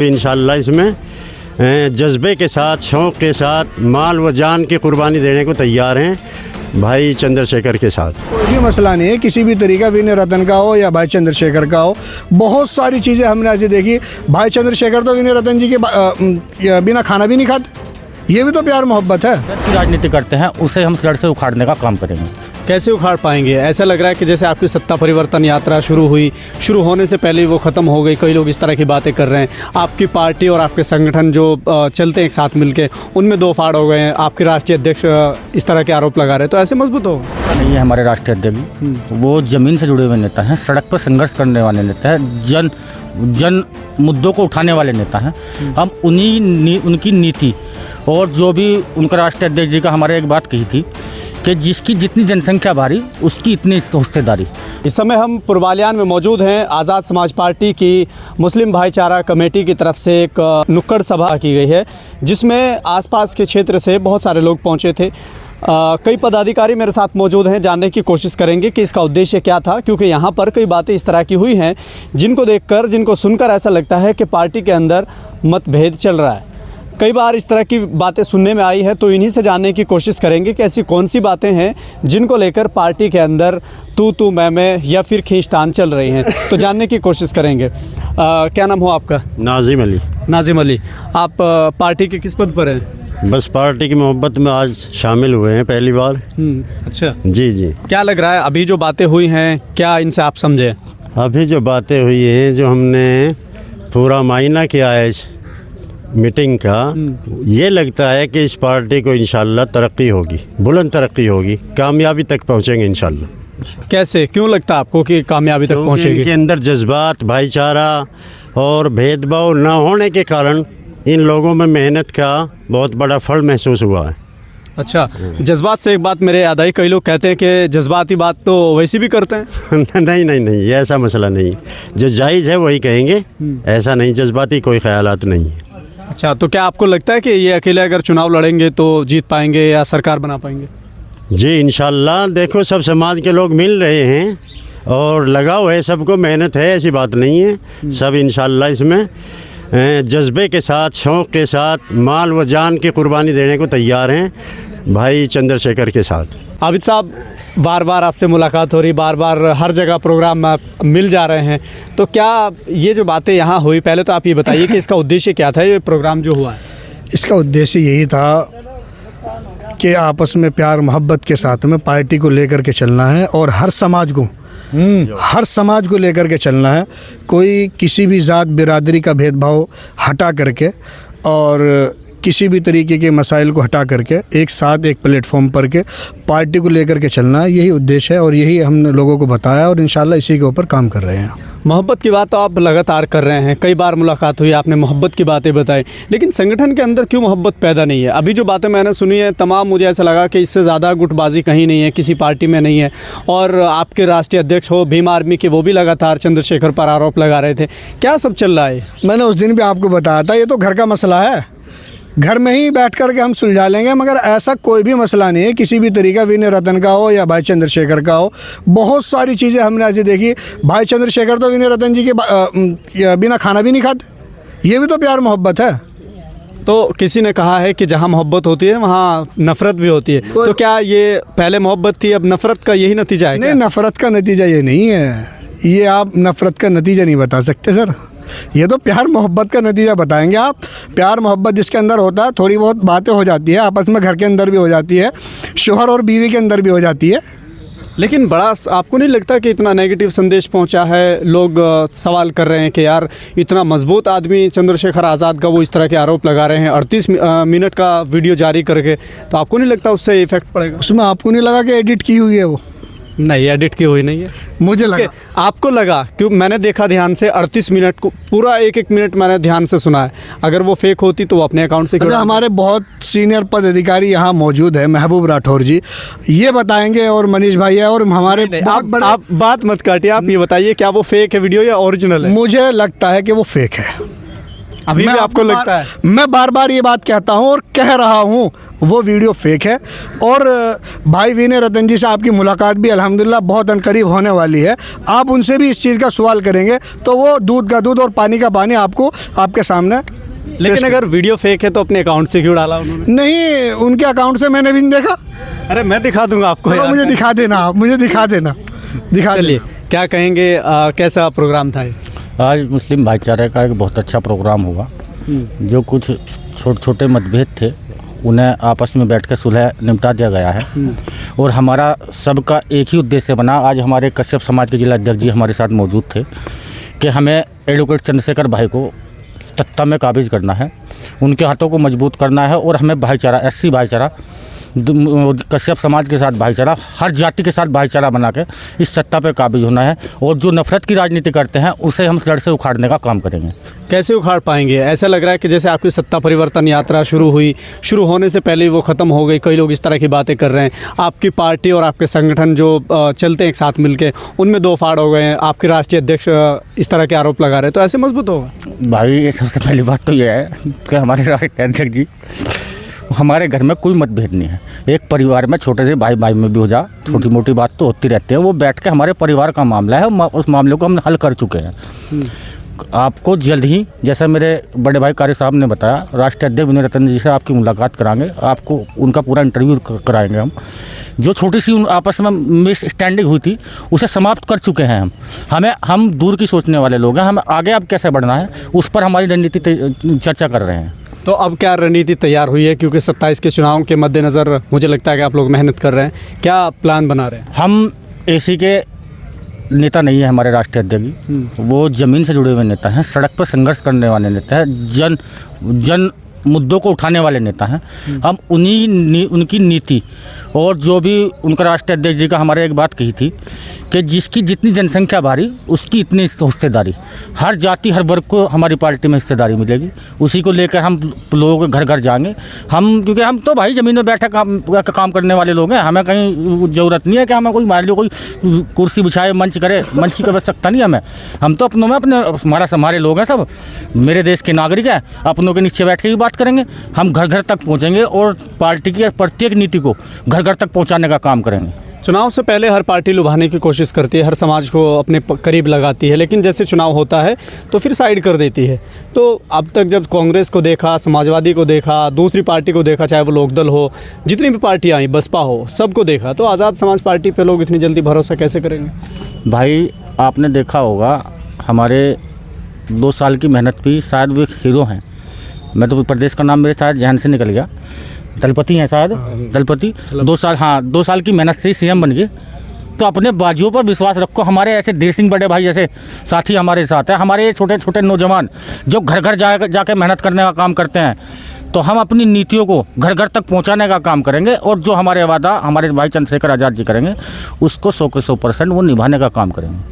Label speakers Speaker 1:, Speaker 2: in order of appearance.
Speaker 1: इंशाल्लाह इसमें जज्बे के साथ, शौक़ के साथ, माल व जान की कुर्बानी देने को तैयार हैं भाई चंद्रशेखर के साथ।
Speaker 2: कोई भी मसला नहीं है, किसी भी तरीका विनय रतन का हो या भाई चंद्रशेखर का हो। बहुत सारी चीज़ें हमने ऐसी देखी, भाई चंद्रशेखर तो विनय रतन जी के बिना खाना भी नहीं खाते। ये भी तो प्यार मोहब्बत है।
Speaker 3: की राजनीति करते हैं, उसे हम जड़ से उखाड़ने का काम करेंगे।
Speaker 4: कैसे उखाड़ पाएंगे? ऐसा लग रहा है कि जैसे आपकी सत्ता परिवर्तन यात्रा शुरू होने से पहले वो ख़त्म हो गई। कई लोग इस तरह की बातें कर रहे हैं। आपकी पार्टी और आपके संगठन जो चलते हैं एक साथ मिलके, उनमें दो फाड़ हो गए हैं। आपके राष्ट्रीय अध्यक्ष इस तरह के आरोप लगा रहे हैं, तो ऐसे मजबूत हो
Speaker 3: नहीं है। हमारे राष्ट्रीय अध्यक्ष वो ज़मीन से जुड़े हुए नेता हैं, सड़क पर संघर्ष करने वाले नेता हैं, जन मुद्दों को उठाने वाले नेता हैं। हम उनकी नीति और जो भी उनका राष्ट्रीय अध्यक्ष जी का हमारे एक बात कही थी कि जिसकी जितनी जनसंख्या भारी उसकी इतनी हिस्सेदारी।
Speaker 4: इस समय हम पुरवालियान में मौजूद हैं। आज़ाद समाज पार्टी की मुस्लिम भाईचारा कमेटी की तरफ से एक नुक्कड़ सभा की गई है, जिसमें आसपास के क्षेत्र से बहुत सारे लोग पहुंचे थे। कई पदाधिकारी मेरे साथ मौजूद हैं। जानने की कोशिश करेंगे कि इसका उद्देश्य क्या था, क्योंकि यहाँ पर कई बातें इस तरह की हुई हैं जिनको देखकर, जिनको सुनकर ऐसा लगता है कि पार्टी के अंदर मतभेद चल रहा है। कई बार इस तरह की बातें सुनने में आई है, तो इन्हीं से जानने की कोशिश करेंगे कि ऐसी कौन सी बातें हैं जिनको लेकर पार्टी के अंदर तू मैं या फिर खींचतान चल रही हैं। तो जानने की कोशिश करेंगे। क्या नाम हो आपका?
Speaker 1: नाजिम अली।
Speaker 4: नाजिम अली, आप पार्टी के किस पद पर हैं?
Speaker 1: बस पार्टी की मोहब्बत में आज शामिल हुए हैं पहली बार।
Speaker 4: अच्छा
Speaker 1: जी।
Speaker 4: क्या लग रहा है अभी जो बातें हुई हैं, क्या इनसे आप समझे?
Speaker 1: अभी जो बातें हुई हैं, जो हमने पूरा मायना किया है इस मीटिंग का, ये लगता है कि इस पार्टी को इंशाल्लाह तरक्की होगी, बुलंद तरक्की होगी, कामयाबी तक पहुंचेंगे इंशाल्लाह।
Speaker 4: कैसे, क्यों लगता है आपको कि कामयाबी तक पहुंचेगी?
Speaker 1: इनके अंदर जज्बात, भाईचारा और भेदभाव न होने के कारण इन लोगों में मेहनत का बहुत बड़ा फल महसूस हुआ है।
Speaker 4: अच्छा, जज्बात से एक बात मेरे याद आई। कई लोग कहते हैं कि जज्बाती बात तो वैसे भी करते हैं।
Speaker 1: नहीं, ये ऐसा मसला नहीं। जो जायज़ है वही कहेंगे, ऐसा नहीं जज्बाती कोई ख्यालात नहीं है।
Speaker 4: अच्छा, तो क्या आपको लगता है कि ये अकेले अगर चुनाव लड़ेंगे तो जीत पाएंगे या सरकार बना पाएंगे?
Speaker 1: जी इंशाल्लाह। देखो, सब समाज के लोग मिल रहे हैं और लगाव है, सबको मेहनत है, ऐसी बात नहीं है। सब इंशाल्लाह इसमें जज्बे के साथ, शौक़ के साथ, माल व जान की कुर्बानी देने को तैयार हैं भाई चंद्रशेखर के साथ।
Speaker 4: आबिद साहब, बार बार आपसे मुलाकात हो रही, बार बार हर जगह प्रोग्राम में आप मिल जा रहे हैं, तो क्या ये जो बातें यहाँ हुई, पहले तो आप ये बताइए कि इसका उद्देश्य क्या था, ये प्रोग्राम जो हुआ है?
Speaker 2: इसका उद्देश्य यही था कि आपस में प्यार मोहब्बत के साथ में पार्टी को लेकर के चलना है और हर समाज को लेकर के चलना है। कोई किसी भी ज़ात बिरादरी का भेदभाव हटा करके और किसी भी तरीके के मसाइल को हटा करके एक साथ एक प्लेटफॉर्म पर के पार्टी को लेकर के चलना है, यही उद्देश्य है और यही हमने लोगों को बताया और इंशाल्लाह इसी के ऊपर काम कर रहे हैं।
Speaker 4: मोहब्बत की बात तो आप लगातार कर रहे हैं, कई बार मुलाकात हुई, आपने मोहब्बत की बातें बताई, लेकिन संगठन के अंदर क्यों मोहब्बत पैदा नहीं है? अभी जो बातें मैंने सुनी है तमाम, मुझे ऐसा लगा कि इससे ज़्यादा गुटबाजी कहीं नहीं है, किसी पार्टी में नहीं है। और आपके राष्ट्रीय अध्यक्ष हो भीम आर्मी के, वो भी लगातार चंद्रशेखर पर आरोप लगा रहे थे। क्या सब चल रहा है?
Speaker 2: मैंने उस दिन भी आपको बताया था, ये तो घर का मसला है, घर में ही बैठ कर के हम सुलझा लेंगे। मगर ऐसा कोई भी मसला नहीं है, किसी भी तरीका विनय रतन का हो या भाई चंद्रशेखर का हो। बहुत सारी चीज़ें हमने ऐसी देखी, भाई चंद्रशेखर तो विनय रतन जी के बिना खाना भी नहीं खाते। ये भी तो प्यार मोहब्बत है।
Speaker 4: तो किसी ने कहा है कि जहाँ मोहब्बत होती है वहाँ नफ़रत भी होती है, तो क्या ये पहले मोहब्बत थी, अब नफ़रत का यही नतीजा है?
Speaker 2: नहीं, नफ़रत का नतीजा ये नहीं है, ये आप नफ़रत का नतीजा नहीं बता सकते सर। ये तो प्यार मोहब्बत का नतीजा बताएंगे आप। प्यार मोहब्बत जिसके अंदर होता है, थोड़ी बहुत बातें हो जाती है आपस में, घर के अंदर भी हो जाती है, शोहर और बीवी के अंदर भी हो जाती है।
Speaker 4: लेकिन बड़ा आपको नहीं लगता कि इतना नेगेटिव संदेश पहुंचा है? लोग सवाल कर रहे हैं कि यार इतना मजबूत आदमी चंद्रशेखर आज़ाद का, वो इस तरह के आरोप लगा रहे हैं 38 मिनट का वीडियो जारी करके, तो आपको नहीं लगता उससे इफेक्ट पड़ेगा?
Speaker 2: उसमें आपको नहीं लगा कि एडिट की हुई है? वो
Speaker 4: नहीं, एडिट की हुई नहीं है।
Speaker 2: मुझे लगा।
Speaker 4: आपको लगा? क्यों? मैंने देखा ध्यान से 38 मिनट को, पूरा एक मिनट मैंने ध्यान से सुना है। अगर वो फेक होती तो वो अपने अकाउंट से
Speaker 2: अच्छा, हमारे बहुत सीनियर पदाधिकारी यहाँ मौजूद है, महबूब राठौर जी ये बताएंगे और मनीष भाई है और हमारे
Speaker 4: आप बात मत काटिए, आप ये बताइए क्या वो फेक है वीडियो या ओरिजिनल है?
Speaker 2: मुझे लगता है कि वो फेक है।
Speaker 4: अभी भी आपको लगता है?
Speaker 2: मैं बार बार ये बात कहता हूँ और कह रहा हूँ, वो वीडियो फेक है। और भाई विनय रतन जी से आपकी मुलाकात भी अल्हम्दुलिल्लाह बहुत अनकरीब होने वाली है। आप उनसे भी इस चीज़ का सवाल करेंगे तो वो दूध का दूध और पानी का पानी आपको आपके सामने।
Speaker 4: लेकिन अगर वीडियो फेक है तो अपने अकाउंट से क्यों डाला उन्होंने?
Speaker 2: नहीं, उनके अकाउंट से मैंने भी नहीं देखा।
Speaker 4: अरे मैं दिखा दूंगा आपको
Speaker 2: चलो
Speaker 4: यार।
Speaker 2: मुझे दिखा देना, आप मुझे दिखा देना, दिखा
Speaker 4: चलिए,
Speaker 2: देना।
Speaker 4: क्या कहेंगे, कैसा प्रोग्राम था ये?
Speaker 3: आज मुस्लिम भाईचारे का एक बहुत अच्छा प्रोग्राम हुआ। जो कुछ छोटे छोटे मतभेद थे उन्हें आपस में बैठ कर सुलह निपटा दिया गया है। और हमारा सबका एक ही उद्देश्य बना। आज हमारे कश्यप समाज के जिला अध्यक्ष जी हमारे साथ मौजूद थे कि हमें एडवोकेट चंद्रशेखर भाई को सत्ता में काबिज करना है, उनके हाथों को मजबूत करना है और हमें भाईचारा, एससी भाईचारा, कश्यप समाज के साथ भाईचारा, हर जाति के साथ भाईचारा बना के इस सत्ता पे काबिज होना है। और जो नफरत की राजनीति करते हैं उसे हम जड़ से उखाड़ने का काम करेंगे।
Speaker 4: कैसे उखाड़ पाएंगे? ऐसा लग रहा है कि जैसे आपकी सत्ता परिवर्तन यात्रा शुरू हुई, शुरू होने से पहले ही वो ख़त्म हो गई। कई लोग इस तरह की बातें कर रहे हैं। आपकी पार्टी और आपके संगठन जो चलते हैं एक साथ मिलके, उनमें दो फाड़ हो गए हैं। आपके राष्ट्रीय अध्यक्ष इस तरह के आरोप लगा रहे हैं, तो ऐसे मजबूत होगा?
Speaker 3: भाई ये सबसे पहली बात तो ये है कि हमारे राष्ट्रीय अध्यक्ष जी, हमारे घर में कोई मतभेद नहीं है। एक परिवार में छोटे से भाई भाई में भी हो जा, छोटी मोटी बात तो होती रहती है। वो बैठ के हमारे परिवार का मामला है, उस मामले को हम हल कर चुके हैं। आपको जल्द ही, जैसा मेरे बड़े भाई कारी साहब ने बताया, राष्ट्रीय अध्यक्ष विनय रतन जी से आपकी मुलाकात कराएंगे। आपको उनका पूरा इंटरव्यू कराएंगे हम। जो छोटी सी आपस में मिस स्टैंडिंग हुई थी उसे समाप्त कर चुके हैं हम दूर की सोचने वाले लोग हैं। हमें आगे अब कैसे बढ़ना है उस पर हमारी रणनीति चर्चा कर रहे हैं।
Speaker 4: तो अब क्या रणनीति तैयार हुई है? क्योंकि 27 के चुनाव के मद्देनज़र मुझे लगता है कि आप लोग मेहनत कर रहे हैं। क्या प्लान बना रहे हैं?
Speaker 3: हम एसी के नेता नहीं है हमारे राष्ट्रीय अध्यक्ष जी, वो ज़मीन से जुड़े हुए नेता हैं, सड़क पर संघर्ष करने वाले नेता हैं, जन मुद्दों को उठाने वाले नेता हैं। हम उनकी नीति और जो भी उनका राष्ट्रीय अध्यक्ष जी का हमारे एक बात कही थी कि जिसकी जितनी जनसंख्या भारी उसकी इतनी हिस्सेदारी, हर जाति हर वर्ग को हमारी पार्टी में हिस्सेदारी मिलेगी। उसी को लेकर हम लोगों के घर घर जाएंगे। क्योंकि हम तो भाई ज़मीन में बैठे काम करने वाले लोग हैं। हमें कहीं ज़रूरत नहीं है कि हमें कोई मान लो कोई कुर्सी बिछाए मंच करे, मंच की आवश्यकता नहीं हमें। हम तो अपनों में हमारे लोग हैं, सब मेरे देश के नागरिक हैं। अपनों के नीचे बैठ के भी बात करेंगे। हम घर घर तक पहुँचेंगे और पार्टी की प्रत्येक नीति को घर घर तक पहुँचाने का काम करेंगे।
Speaker 4: चुनाव से पहले हर पार्टी लुभाने की कोशिश करती है, हर समाज को अपने करीब लगाती है, लेकिन जैसे चुनाव होता है तो फिर साइड कर देती है। तो अब तक जब कांग्रेस को देखा, समाजवादी को देखा, दूसरी पार्टी को देखा, चाहे वो लोकदल हो, जितनी भी पार्टियाँ आई, बसपा हो, सबको देखा, तो आज़ाद समाज पार्टी पे लोग इतनी जल्दी भरोसा कैसे करेंगे?
Speaker 3: भाई आपने देखा होगा हमारे 2 साल की मेहनत भी, शायद वो एक हीरो हैं। मैं तो प्रदेश का नाम मेरे शायद जहन से निकल गया, दलपति हैं शायद, दलपति। 2 साल की मेहनत से सीएम बन गए। तो अपने बाजुओं पर विश्वास रखो। हमारे ऐसे धीर सिंह बड़े भाई जैसे साथी हमारे साथ हैं। हमारे छोटे छोटे नौजवान जो घर घर जाके मेहनत करने का काम करते हैं। तो हम अपनी नीतियों को घर घर तक पहुंचाने का काम करेंगे और जो हमारे वादा हमारे भाई चंद्रशेखर आज़ाद जी करेंगे उसको 100% वो निभाने का काम करेंगे।